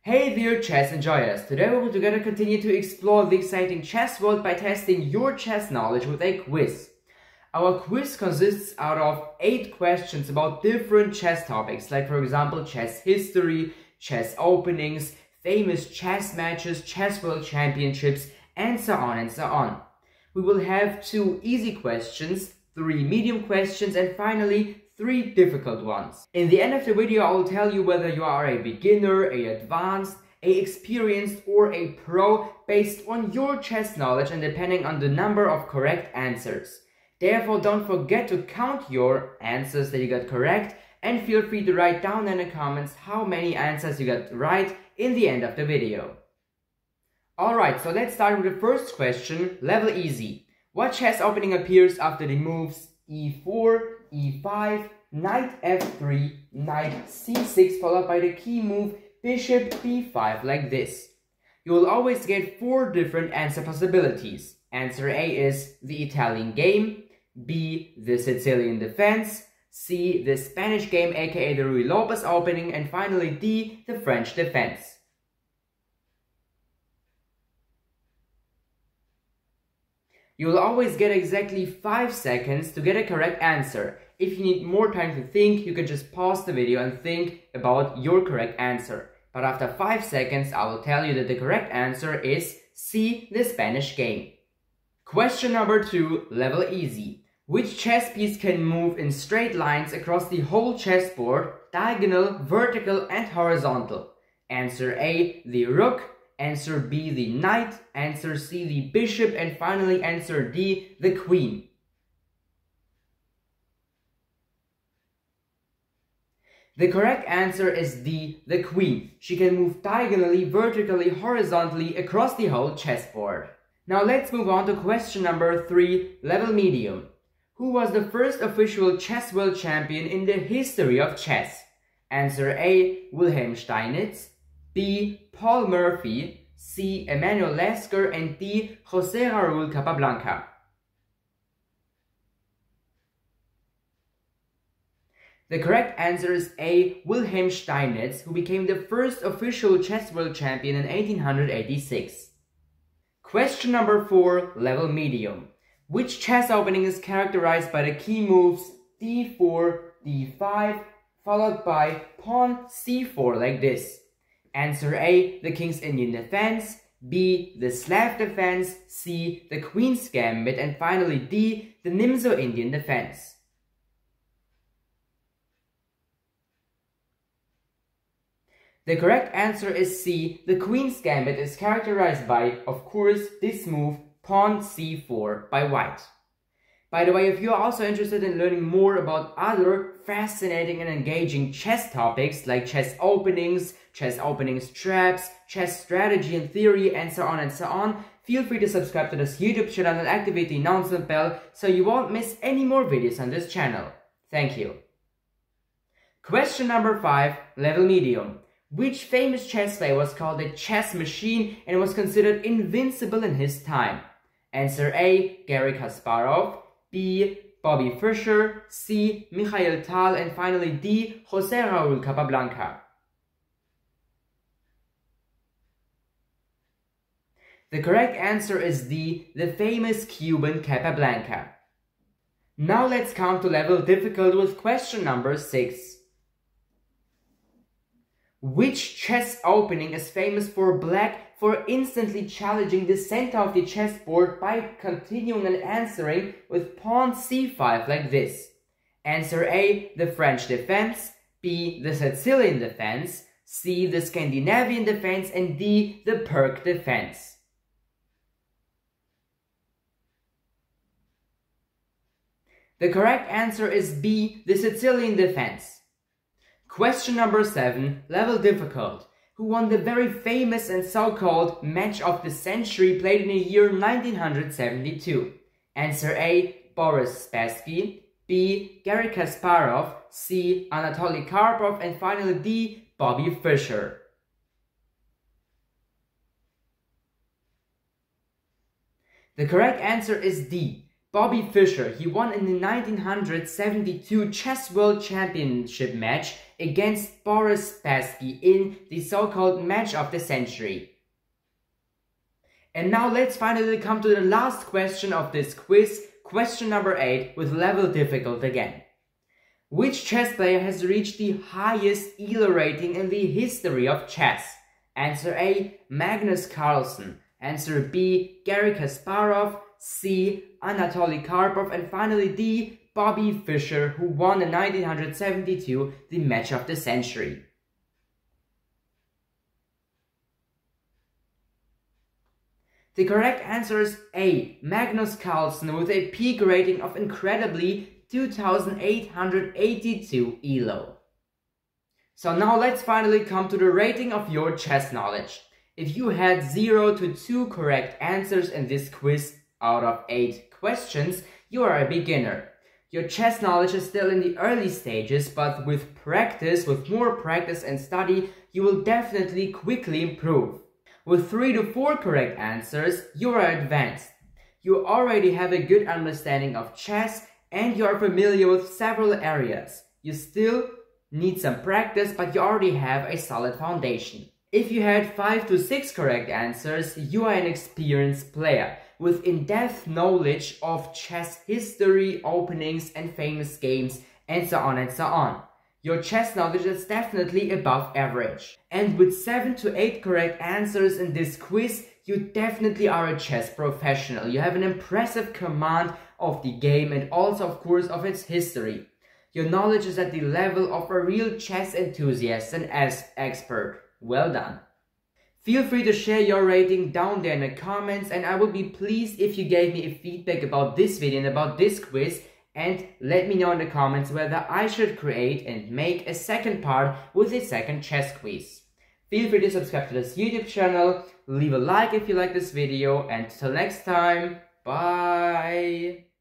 Hey dear chess enjoyers, today we will together continue to explore the exciting chess world by testing your chess knowledge with a quiz. Our quiz consists out of 8 questions about different chess topics, like for example chess history, chess openings, famous chess matches, chess world championships, and so on and so on. We will have 2 easy questions, 3 medium questions, and finally 3 difficult ones. In the end of the video, I will tell you whether you are a beginner, a advanced, a experienced, or a pro based on your chess knowledge and depending on the number of correct answers. Therefore, don't forget to count your answers that you got correct and feel free to write down in the comments how many answers you got right in the end of the video. Alright, so let's start with the first question, level easy. What chess opening appears after the moves e4, e5, knight f3, knight c6 followed by the key move bishop b5 like this? You will always get 4 different answer possibilities. Answer A is the Italian game, B the Sicilian defense, C the Spanish game aka the Ruy Lopez opening, and finally D the French defense. You will always get exactly 5 seconds to get a correct answer. If you need more time to think, you can just pause the video and think about your correct answer. But after 5 seconds, I will tell you that the correct answer is C, the Spanish game. Question number 2, level easy. Which chess piece can move in straight lines across the whole chessboard, diagonal, vertical, and horizontal? Answer A, the rook. Answer B, the knight, answer C, the bishop, and finally answer D, the queen. The correct answer is D, the queen. She can move diagonally, vertically, horizontally across the whole chessboard. Now let's move on to question number 3, level medium. Who was the first official chess world champion in the history of chess? Answer A, Wilhelm Steinitz, B. Paul Murphy, C. Emmanuel Lasker, and D. José Raúl Capablanca. The correct answer is A. Wilhelm Steinitz, who became the first official chess world champion in 1886. Question number 4, level medium. Which chess opening is characterized by the key moves d4, d5, followed by pawn c4 like this? Answer A, the King's Indian defense, B, the Slav defense, C, the Queen's gambit, and finally D, the Nimzo-Indian defense. The correct answer is C, the Queen's gambit is characterized by, of course, this move, pawn c4 by white. By the way, if you're also interested in learning more about other fascinating and engaging chess topics like chess openings traps, chess strategy and theory, and so on, feel free to subscribe to this YouTube channel and activate the announcement bell so you won't miss any more videos on this channel. Thank you. Question number 5, level medium. Which famous chess player was called a chess machine and was considered invincible in his time? Answer A, Garry Kasparov, B. Bobby Fischer, C. Mikhail Tal, and finally D. José Raúl Capablanca. The correct answer is D. the famous Cuban Capablanca. Now let's come to level difficult with question number 6. Which chess opening is famous for black for instantly challenging the center of the chessboard by continuing and answering with pawn c5 like this? Answer A, the French defense, B, the Sicilian defense, C, the Scandinavian defense, and D, the Perk defense. The correct answer is B, the Sicilian defense. Question number 7, level difficult. Who won the very famous and so-called match of the century played in the year 1972? Answer A, Boris Spassky, B, Garry Kasparov, C, Anatoly Karpov, and finally D, Bobby Fischer. The correct answer is D, Bobby Fischer, he won in the 1972 Chess World Championship match against Boris Spassky in the so-called match of the century. And now let's finally come to the last question of this quiz, question number 8, with level difficult again. Which chess player has reached the highest ELO rating in the history of chess? Answer A, Magnus Carlsen. Answer B, Garry Kasparov. C, Anatoly Karpov. And finally D, Bobby Fischer, who won in 1972 the match of the century. The correct answer is A, Magnus Carlsen, with a peak rating of incredibly 2882 ELO. So now let's finally come to the rating of your chess knowledge. If you had 0 to 2 correct answers in this quiz out of 8 questions, you are a beginner. Your chess knowledge is still in the early stages, but with practice, with more practice and study, you will definitely quickly improve. With 3 to 4 correct answers, you are advanced. You already have a good understanding of chess and you are familiar with several areas. You still need some practice, but you already have a solid foundation. If you had 5 to 6 correct answers, you are an experienced player with in-depth knowledge of chess history, openings and famous games, and so on and so on. Your chess knowledge is definitely above average. And with 7 to 8 correct answers in this quiz, you definitely are a chess professional. You have an impressive command of the game and also of course of its history. Your knowledge is at the level of a real chess enthusiast and expert. Well done. Feel free to share your rating down there in the comments, and I will be pleased if you gave me a feedback about this video and about this quiz, and let me know in the comments whether I should create and make a second part with a second chess quiz. Feel free to subscribe to this YouTube channel, leave a like if you like this video, and till next time, bye!